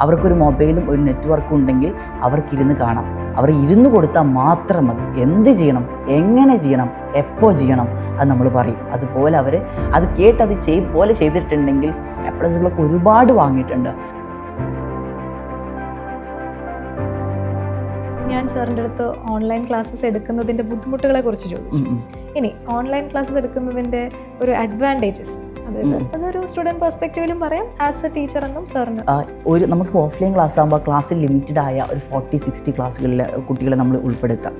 അവർക്കൊരു മൊബൈലും ഒരു നെറ്റ്വർക്കും ഉണ്ടെങ്കിൽ അവർക്കിരുന്ന് കാണാം. അവർ ഇരുന്ന് കൊടുത്താൽ മാത്രം മതി. എന്ത് ചെയ്യണം, എങ്ങനെ ചെയ്യണം, എപ്പോൾ ചെയ്യണം അത് നമ്മൾ പറയും. അതുപോലെ അവർ അത് കേട്ട് അത് ചെയ്തിട്ടുണ്ടെങ്കിൽ എപ്ലസുകളൊക്കെ ഒരുപാട് വാങ്ങിയിട്ടുണ്ട്. ഞാൻ സാറിൻ്റെ അടുത്ത് ഓൺലൈൻ ക്ലാസ്സസ് എടുക്കുന്നതിൻ്റെ ബുദ്ധിമുട്ടുകളെ കുറിച്ച് ചോദിച്ചു. ഇനി ഓൺലൈൻ ക്ലാസ്സസ് എടുക്കുന്നതിൻ്റെ ഒരു അഡ്വാൻറ്റേജസ് അതൊരു സ്റ്റുഡൻറ് പെർസ്പെക്റ്റീവിലും പറയാം, ആസ് എ ടീച്ചർ എന്നും സാറിന്. നമുക്ക് ഓഫ്ലൈൻ ക്ലാസ് ആകുമ്പോൾ ക്ലാസ്സിൽ ലിമിറ്റഡ് ആയ ഒരു 40-60 ക്ലാസ്സുകളിലെ കുട്ടികളെ നമ്മൾ ഉൾപ്പെടുത്താം.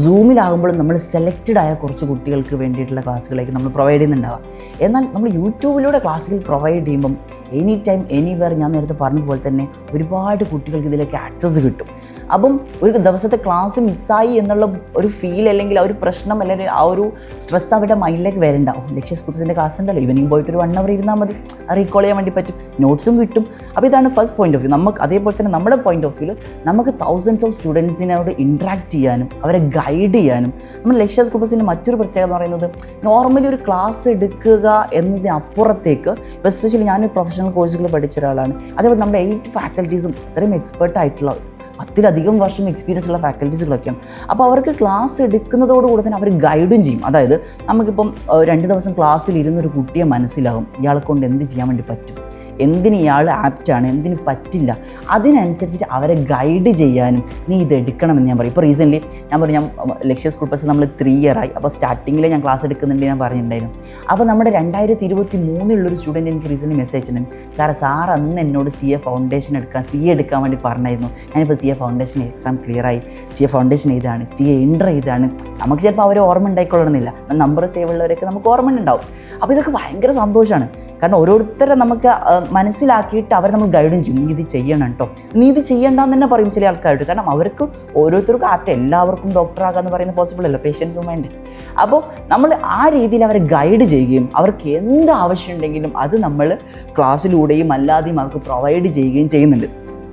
സൂമിലാകുമ്പോഴും നമ്മൾ സെലക്റ്റഡ് ആയ കുറച്ച് കുട്ടികൾക്ക് വേണ്ടിയിട്ടുള്ള ക്ലാസ്സുകളായിരിക്കും നമ്മൾ പ്രൊവൈഡ് ചെയ്യുന്നുണ്ടാവുക. എന്നാൽ നമ്മൾ യൂട്യൂബിലൂടെ ക്ലാസ്സുകൾ പ്രൊവൈഡ് ചെയ്യുമ്പം എനി ടൈം എനിവെയർ ഞാൻ നേരത്തെ പറഞ്ഞതുപോലെ തന്നെ ഒരുപാട് കുട്ടികൾക്ക് ഇതിലേക്ക് ആക്സസ് കിട്ടും. അപ്പം ഒരു ദിവസത്തെ ക്ലാസ് മിസ്സായി എന്നുള്ള ഒരു ഫീൽ അല്ലെങ്കിൽ ആ ഒരു പ്രശ്നം അല്ലെങ്കിൽ ആ ഒരു സ്ട്രെസ് അവരുടെ മൈൻഡിലേക്ക് വരണ്ടാവും. ലക്ഷ്യ സ്കൂൾസിൻ്റെ ക്ലാസ് ഉണ്ടല്ലോ, ഈവനിങ് പോയിട്ട് ഒരു 1 hour ഇരുന്നാൽ മതി, റീകോൾ ചെയ്യാൻ വേണ്ടി പറ്റും, നോട്ട്സും കിട്ടും. അപ്പോൾ ഇതാണ് ഫസ്റ്റ് പോയിന്റ് ഓഫ് വ്യൂ. നമുക്ക് അതേപോലെ തന്നെ നമ്മുടെ പോയിന്റ് ഓഫ് വ്യൂ നമുക്ക് തൗസൻഡ്സ് ഓഫ് സ്റ്റുഡൻസിനോട് ഇൻട്രാക്ട് ചെയ്യാനും അവരെ ഗൈഡ് ചെയ്യാനും നമ്മൾ ലക്ഷ്യ സ്കൂൾസിൻ്റെ മറ്റൊരു പ്രത്യേകത എന്ന് പറയുന്നത് നോർമലി ഒരു ക്ലാസ് എടുക്കുക എന്നതിനപ്പുറത്തേക്ക്, എസ്പെഷ്യലി ഞാൻ പ്രൊഫഷണൽ കോഴ്സുകൾ പഠിച്ച ഒരാളാണ്. അതേപോലെ നമ്മുടെ 8 ഫാക്കൽറ്റീസും ഇത്രയും എക്സ്പേർട്ടായിട്ടുള്ള 10-ലധികം വർഷം എക്സ്പീരിയൻസ് ഉള്ള ഫാക്കൽറ്റീസുകളൊക്കെയാണ്. അപ്പോൾ അവർക്ക് ക്ലാസ് എടുക്കുന്നതോടുകൂടി തന്നെ അവർ ഗൈഡും ചെയ്യും. അതായത് നമുക്കിപ്പം 2 ദിവസം ക്ലാസ്സിൽ ഇരുന്നൊരു കുട്ടിയെ മനസ്സിലാകും ഇയാളെ കൊണ്ട് എന്ത് ചെയ്യാൻ വേണ്ടി പറ്റും, എന്തിന് ഇയാൾ ആപ്റ്റാണ്, എന്തിന് പറ്റില്ല, അതിനനുസരിച്ചിട്ട് അവരെ ഗൈഡ് ചെയ്യാനും നീ ഇത് എടുക്കണമെന്ന് ഞാൻ പറയും. ഇപ്പോൾ റീസെൻ്റ്ലി ഞാൻ ലക്ഷ്യ സ്കൂൾ ബസ് നമ്മൾ 3 year ആയി. അപ്പോൾ സ്റ്റാർട്ടിങ്ങിൽ ഞാൻ ക്ലാസ് എടുക്കുന്നുണ്ട് ഞാൻ പറഞ്ഞിട്ടുണ്ടായിരുന്നു. അപ്പോൾ നമ്മുടെ 2023 സ്റ്റുഡൻറ്റ് എനിക്ക് റീസെൻ്റ്ലി മെസ്സേജ് അയച്ചിട്ടുണ്ട്, സാർ അന്ന് എന്നോട് CA ഫൗണ്ടേഷൻ എടുക്കാൻ വേണ്ടി പറഞ്ഞായിരുന്നു. ഞാനിപ്പോൾ CA ഫൗണ്ടേഷൻ എക്സാം ക്ലിയർ ആയി, CA ഫൗണ്ടേഷൻ ഏതാണ്, CA ഇൻ്റർ ഏതാണ്. നമുക്ക് ചിലപ്പോൾ അവരെ ഓർമ്മ ഉണ്ടായിക്കൊള്ളണമെന്നില്ല, നമ്പർ സേവ് ഉള്ളവരൊക്കെ നമുക്ക് ഓർമ്മ ഉണ്ടാവും. അപ്പോൾ ഇതൊക്കെ ഭയങ്കര സന്തോഷമാണ്. കാരണം ഓരോരുത്തരെ നമുക്ക് മനസ്സിലാക്കിയിട്ട് അവരെ നമ്മൾ ഗൈഡും ചെയ്യും. നീ ഇത് ചെയ്യണം കേട്ടോ, നീ ഇത് ചെയ്യണ്ടെന്ന് തന്നെ പറയും ചില ആൾക്കാരോട്. കാരണം അവർക്ക് ഓരോരുത്തർക്കും എല്ലാവർക്കും ഡോക്ടറാകാമെന്ന് പറയുന്നത് പോസിബിൾ അല്ല, പേഷ്യൻസും വേണ്ടേ. അപ്പോൾ നമ്മൾ ആ രീതിയിൽ അവരെ ഗൈഡ് ചെയ്യുകയും അവർക്ക് എന്ത് ആവശ്യമുണ്ടെങ്കിലും അത് നമ്മൾ ക്ലാസ്സിലൂടെയും അല്ലാതെയും അവർക്ക് പ്രൊവൈഡ് ചെയ്യുകയും ചെയ്യുന്നുണ്ട്.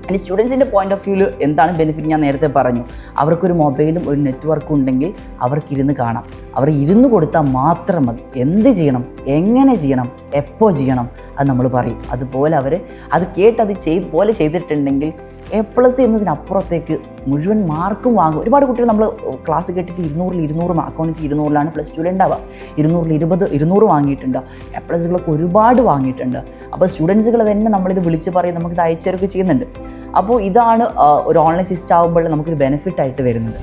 ഇനി സ്റ്റുഡൻസിൻ്റെ പോയിന്റ് ഓഫ് വ്യൂവിൽ എന്താണ് ബെനിഫിറ്റ് ഞാൻ നേരത്തെ പറഞ്ഞു. അവർക്കൊരു മൊബൈലും ഒരു നെറ്റ്വർക്കും ഉണ്ടെങ്കിൽ അവർക്കിരുന്ന് കാണാം. അവർ ഇരുന്ന് കൊടുത്താൽ മാത്രം മതി. എന്ത് ചെയ്യണം, എങ്ങനെ ചെയ്യണം, എപ്പോൾ ചെയ്യണം അത് നമ്മൾ പറയും. അതുപോലെ അവർ അത് കേട്ട് അത് ചെയ്തിട്ടുണ്ടെങ്കിൽ A+ എന്നതിനപ്പുറത്തേക്ക് മുഴുവൻ മാർക്കും വാങ്ങും. ഒരുപാട് കുട്ടികൾ നമ്മൾ ക്ലാസ് കേട്ടിട്ട് 200 അക്കൗണ്ട്സ് 200 പ്ലസ് ടു ഉണ്ടാവുക, 200 വാങ്ങിയിട്ടുണ്ട്. A+കളൊക്കെ ഒരുപാട് വാങ്ങിയിട്ടുണ്ട്. അപ്പോൾ സ്റ്റുഡൻസുകൾ തന്നെ നമ്മളിത് വിളിച്ച് പറയും, നമുക്കിത് അയച്ചേരൊക്കെ ചെയ്യുന്നുണ്ട്. അപ്പോൾ ഇതാണ് ഒരു ഓൺലൈൻ സിസ്റ്റം ആകുമ്പോൾ നമുക്കൊരു ബെനിഫിറ്റ് ആയിട്ട് വരുന്നത്.